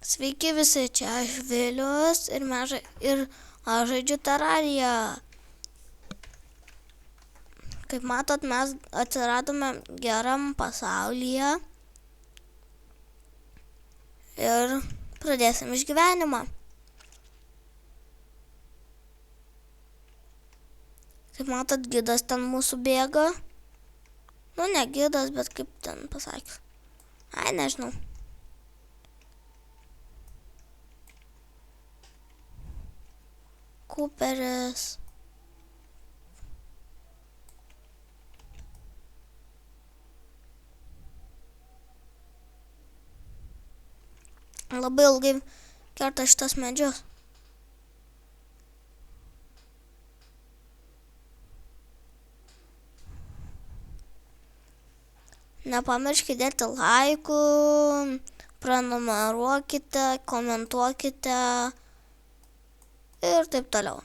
Sveiki visi, čia aš Vilius ir aš žaidžiu terariją. Kaip matot, mes atsiradome geram pasaulyje ir pradėsim išgyvenimą. Kaip matot, gidas ten mūsų bėga. Nu, ne gidas, bet kaip ten pasakius. Ai, nežinau. Kuperis. Labai ilgai kerta šitas medžius. Nepamirškite dėti laikų, prenumeruokite, komentuokite ir taip toliau.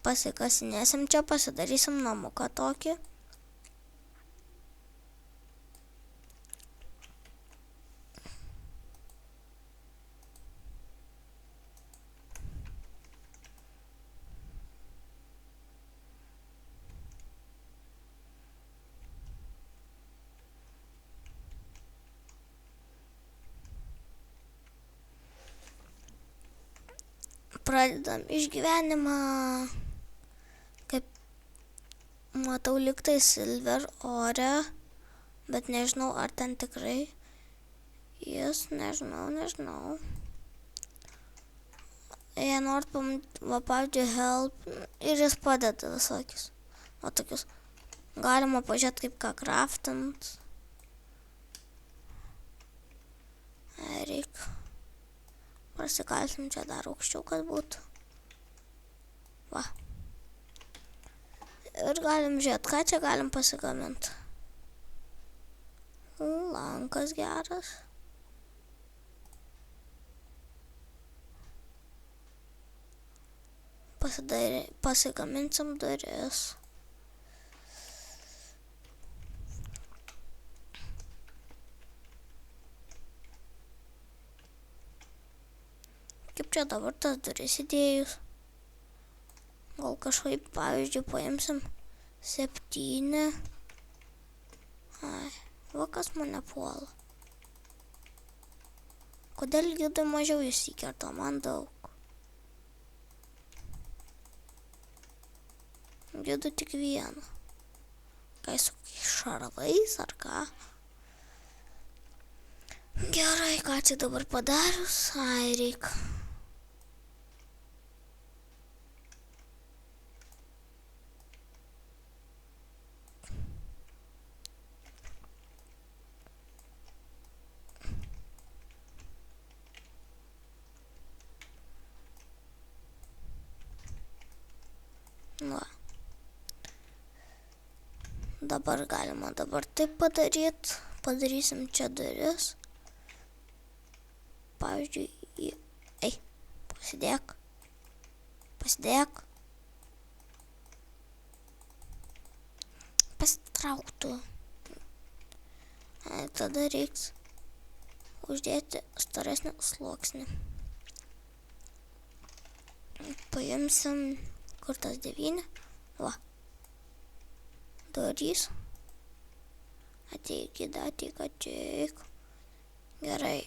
Pasikasinėsim čia, pasidarysim namuką tokį. Pradedam išgyvenimą. Kaip matau, liktai Silver ore, bet nežinau, ar ten tikrai jis, nežinau. Jei norit pamatyti, va, pavyzdžiui, help, ir jis padeda visokius. O tokius galima pažiūrėti, kaip ką kraftint. Reik. Prasikalsim čia dar aukščiau, kad būtų. Va. Ir galim žiūrėti, ką čia galim pasigaminti. Lankas geras. Pasigaminsim duris. Kaip čia dabar tas duris įdėjus? Gal kažkaip, pavyzdžiui, paimsim 7. Ai, va kas mane puola. Kodėl gidai mažiau įsikerta, man daug. Gidų tik vieną. Kai su šarvais ar ką? Gerai, ką čia dabar padarius? Ai, reik. Va. Dabar galima taip padaryti. Padarysim čia duris. Pavyzdžiui, pasidėk. Pasitrauktų. Tada reiks uždėti storesnį sluoksnį. Paimsim, kur tas 9. Va. Durys. Ateik. Gerai.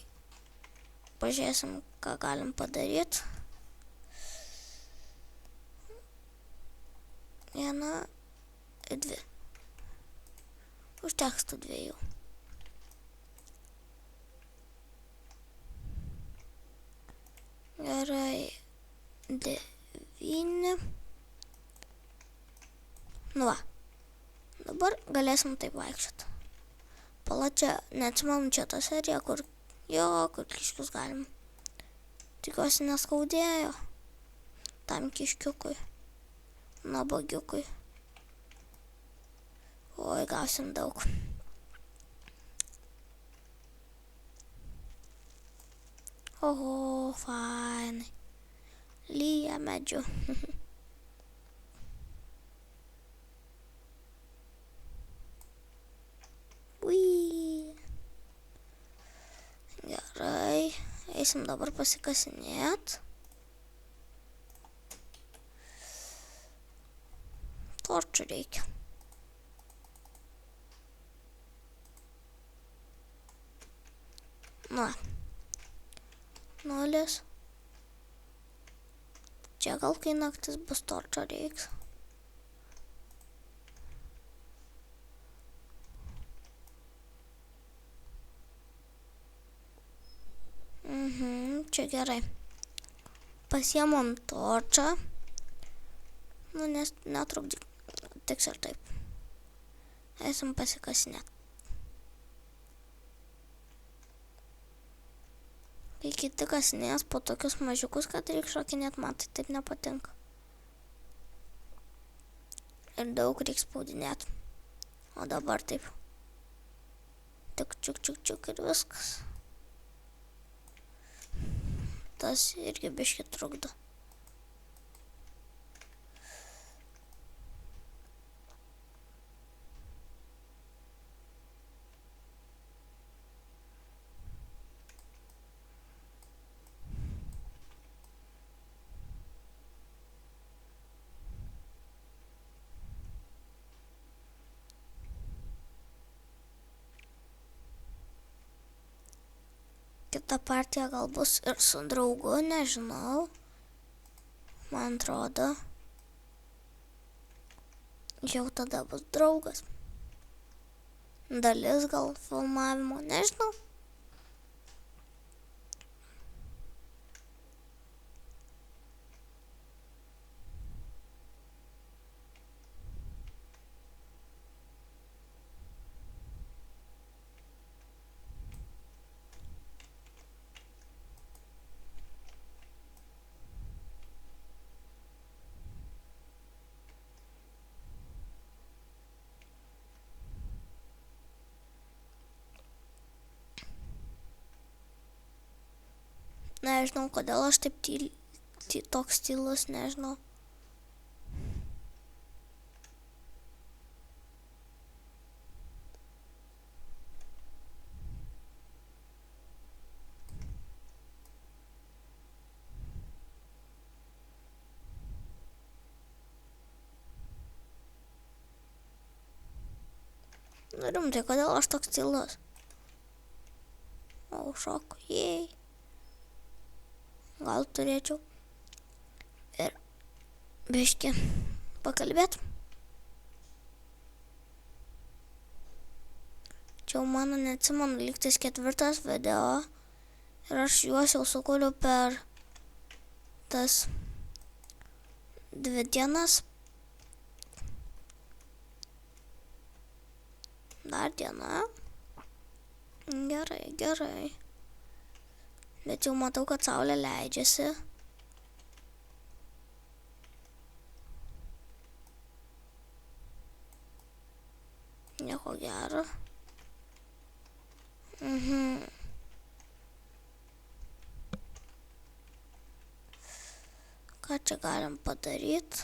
Pažiūrėsim, ką galim padaryti. 1 ir 2. Užteks tų 2. Gerai. 9. Nu va. Dabar galėsim taip vaikščioti. Pala čia, neatsimenu čia tą seriją, kur kiškius galim Tikiuosi neskaudėjo tam kiškiukui, nabagiukui. Oi, gausim daug. Oho, fainai. Lyja medžiu. Ui. Gerai, eisim dabar pasikasinėt. Torčių reikia. Na. 0. Čia gal kai naktis bus torčio reiks. Čia gerai. Pasiemam torčą. Nu, nes netrukdyk. Tiks ir taip. Eisim pasikasinėt. Kai kiti kasinės po tokius mažiukus, kad reiks šokinėt, man tai taip nepatinka. Ir daug reiks spaudinėt. O dabar taip. Tik čiuk ir viskas. Tas irgi biškį trukdo. Kita partija gal bus ir su draugu, nežinau. Man atrodo. Jau tada bus draugas. Dalis gal filmavimo, nežinau. Nežinau, kodėl aš taip toks tylus, nežinau. Rimtai, kodėl aš toks tylus? O, šoku, jei. Gal turėčiau ir biškį pakalbėt. Čia mano neatsimenu, lygtais 4 video ir aš juos jau sukūriau per tas 2 dienas. Dar diena. Gerai. Bet jau matau, kad saulė leidžiasi. Nieko gero. Ką čia galim padaryti?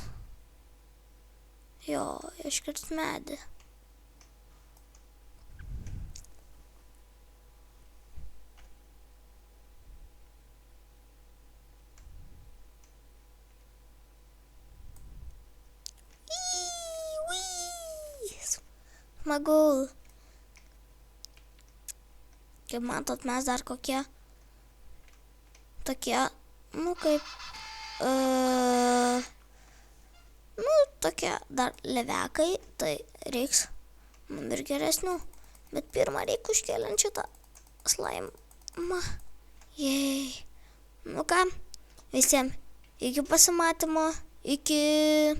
Jo, iškirt medį. Smagu. Kaip matot, mes dar tokie, kaip, tokie dar levekai, tai reiks mums ir geresnių. Bet pirmą reik užkeliant šitą slaimą. Jei. Nu ką, visiems iki pasimatymo, iki.